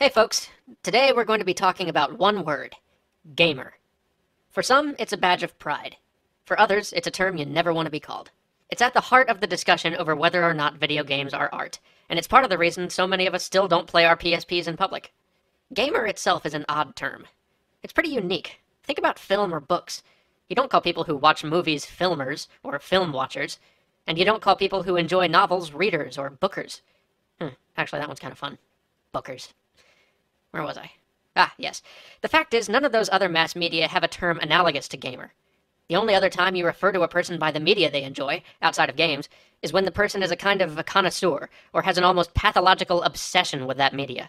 Hey folks, today we're going to be talking about one word, gamer. For some, it's a badge of pride. For others, it's a term you never want to be called. It's at the heart of the discussion over whether or not video games are art, and it's part of the reason so many of us still don't play our PSPs in public. Gamer itself is an odd term. It's pretty unique. Think about film or books. You don't call people who watch movies filmers or film watchers, and you don't call people who enjoy novels readers or bookers. Actually, that one's kind of fun. Bookers. Where was I? Ah, yes. The fact is, none of those other mass media have a term analogous to gamer. The only other time you refer to a person by the media they enjoy, outside of games, is when the person is a kind of a connoisseur, or has an almost pathological obsession with that media.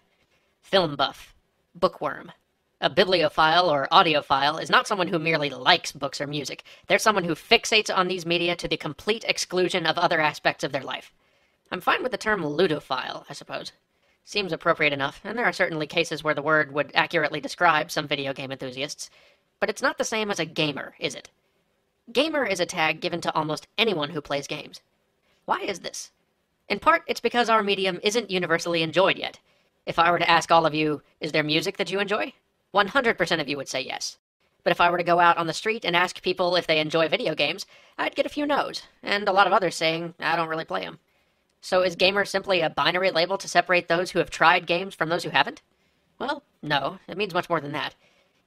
Film buff. Bookworm. A bibliophile or audiophile is not someone who merely likes books or music. They're someone who fixates on these media to the complete exclusion of other aspects of their life. I'm fine with the term ludophile, I suppose. Seems appropriate enough, and there are certainly cases where the word would accurately describe some video game enthusiasts, but it's not the same as a gamer, is it? Gamer is a tag given to almost anyone who plays games. Why is this? In part, it's because our medium isn't universally enjoyed yet. If I were to ask all of you, is there music that you enjoy? 100% of you would say yes. But if I were to go out on the street and ask people if they enjoy video games, I'd get a few no's, and a lot of others saying, I don't really play them. So is gamer simply a binary label to separate those who have tried games from those who haven't? Well, no, it means much more than that.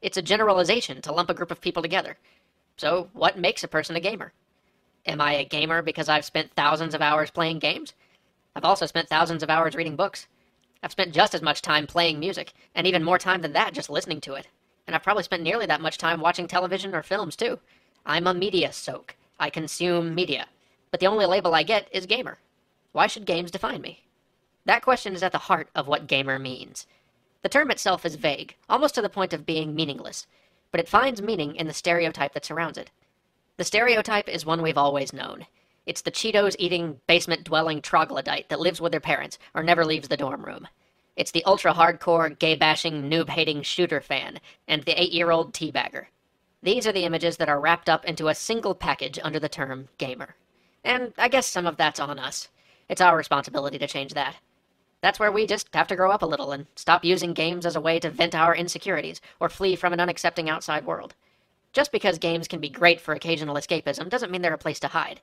It's a generalization to lump a group of people together. So what makes a person a gamer? Am I a gamer because I've spent thousands of hours playing games? I've also spent thousands of hours reading books. I've spent just as much time playing music, and even more time than that just listening to it. And I've probably spent nearly that much time watching television or films too. I'm a media soak. I consume media. But the only label I get is gamer. Why should games define me? That question is at the heart of what gamer means. The term itself is vague, almost to the point of being meaningless, but it finds meaning in the stereotype that surrounds it. The stereotype is one we've always known. It's the Cheetos-eating, basement-dwelling troglodyte that lives with their parents or never leaves the dorm room. It's the ultra-hardcore, gay-bashing, noob-hating shooter fan and the 8-year-old teabagger. These are the images that are wrapped up into a single package under the term gamer. And I guess some of that's on us. It's our responsibility to change that. That's where we just have to grow up a little and stop using games as a way to vent our insecurities or flee from an unaccepting outside world. Just because games can be great for occasional escapism doesn't mean they're a place to hide.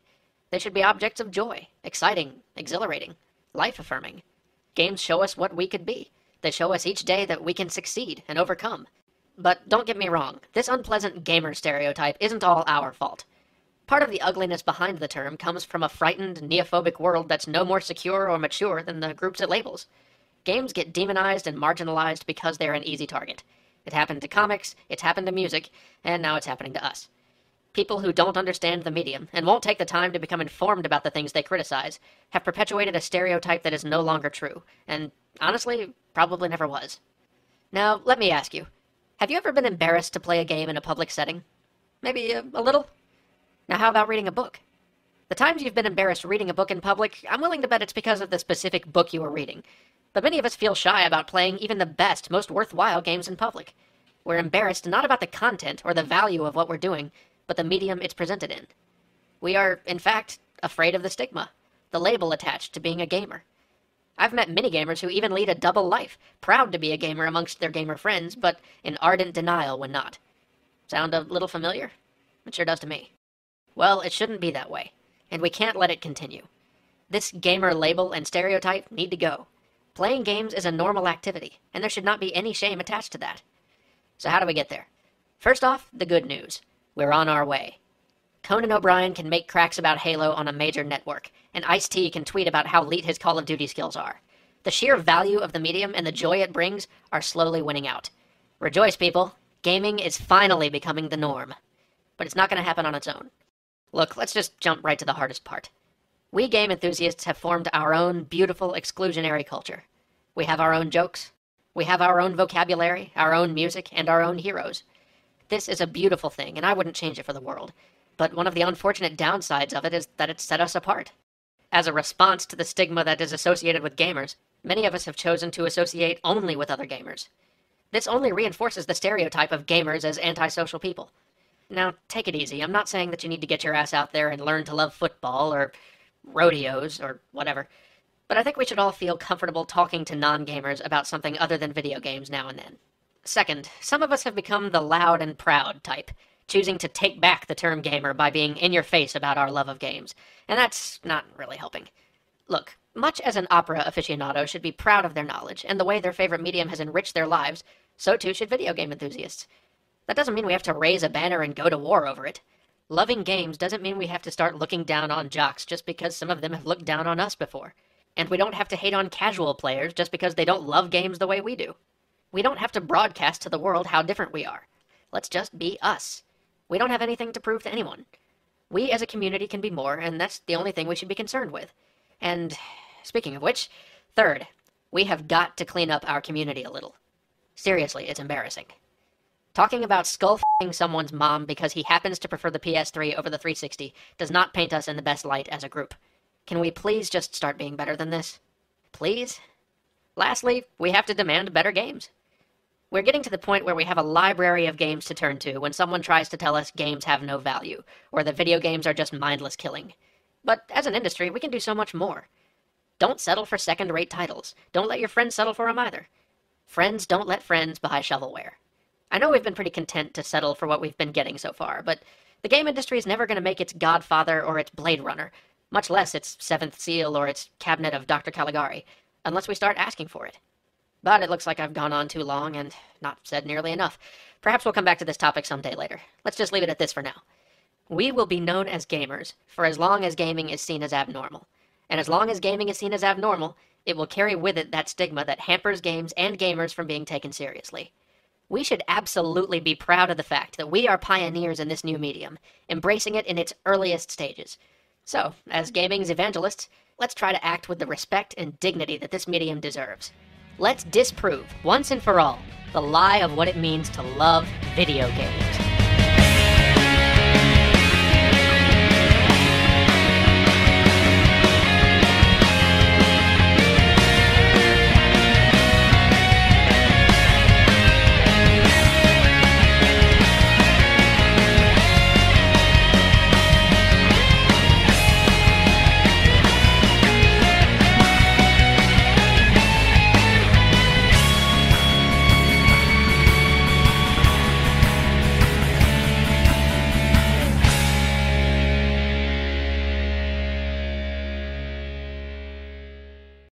They should be objects of joy, exciting, exhilarating, life-affirming. Games show us what we could be. They show us each day that we can succeed and overcome. But don't get me wrong, this unpleasant gamer stereotype isn't all our fault. Part of the ugliness behind the term comes from a frightened, neophobic world that's no more secure or mature than the groups it labels. Games get demonized and marginalized because they're an easy target. It happened to comics, it's happened to music, and now it's happening to us. People who don't understand the medium and won't take the time to become informed about the things they criticize have perpetuated a stereotype that is no longer true, and honestly, probably never was. Now, let me ask you, have you ever been embarrassed to play a game in a public setting? Maybe a little? Now how about reading a book? The times you've been embarrassed reading a book in public, I'm willing to bet it's because of the specific book you were reading. But many of us feel shy about playing even the best, most worthwhile games in public. We're embarrassed not about the content or the value of what we're doing, but the medium it's presented in. We are, in fact, afraid of the stigma, the label attached to being a gamer. I've met many gamers who even lead a double life, proud to be a gamer amongst their gamer friends, but in ardent denial when not. Sound a little familiar? It sure does to me. Well, it shouldn't be that way, and we can't let it continue. This gamer label and stereotype need to go. Playing games is a normal activity, and there should not be any shame attached to that. So how do we get there? First off, the good news. We're on our way. Conan O'Brien can make cracks about Halo on a major network, and Ice-T can tweet about how elite his Call of Duty skills are. The sheer value of the medium and the joy it brings are slowly winning out. Rejoice, people. Gaming is finally becoming the norm. But it's not going to happen on its own. Look, let's just jump right to the hardest part. We game enthusiasts have formed our own beautiful exclusionary culture. We have our own jokes. We have our own vocabulary, our own music, and our own heroes. This is a beautiful thing, and I wouldn't change it for the world. But one of the unfortunate downsides of it is that it's set us apart. As a response to the stigma that is associated with gamers, many of us have chosen to associate only with other gamers. This only reinforces the stereotype of gamers as antisocial people. Now, take it easy. I'm not saying that you need to get your ass out there and learn to love football or rodeos or whatever. But I think we should all feel comfortable talking to non-gamers about something other than video games now and then. Second, some of us have become the loud and proud type, choosing to take back the term gamer by being in your face about our love of games, and that's not really helping. Look, much as an opera aficionado should be proud of their knowledge and the way their favorite medium has enriched their lives, so too should video game enthusiasts. That doesn't mean we have to raise a banner and go to war over it. Loving games doesn't mean we have to start looking down on jocks just because some of them have looked down on us before. And we don't have to hate on casual players just because they don't love games the way we do. We don't have to broadcast to the world how different we are. Let's just be us. We don't have anything to prove to anyone. We as a community can be more, and that's the only thing we should be concerned with. And speaking of which, third, we have got to clean up our community a little. Seriously, it's embarrassing. Talking about skull-f***ing someone's mom because he happens to prefer the PS3 over the 360 does not paint us in the best light as a group. Can we please just start being better than this? Please? Lastly, we have to demand better games. We're getting to the point where we have a library of games to turn to when someone tries to tell us games have no value, or that video games are just mindless killing. But as an industry, we can do so much more. Don't settle for second-rate titles. Don't let your friends settle for them either. Friends don't let friends buy shovelware. I know we've been pretty content to settle for what we've been getting so far, but the game industry is never going to make its Godfather or its Blade Runner, much less its Seventh Seal or its Cabinet of Dr. Caligari, unless we start asking for it. But it looks like I've gone on too long and not said nearly enough. Perhaps we'll come back to this topic someday later. Let's just leave it at this for now. We will be known as gamers for as long as gaming is seen as abnormal. And as long as gaming is seen as abnormal, it will carry with it that stigma that hampers games and gamers from being taken seriously. We should absolutely be proud of the fact that we are pioneers in this new medium, embracing it in its earliest stages. So, as gaming's evangelists, let's try to act with the respect and dignity that this medium deserves. Let's disprove, once and for all, the lie of what it means to love video games.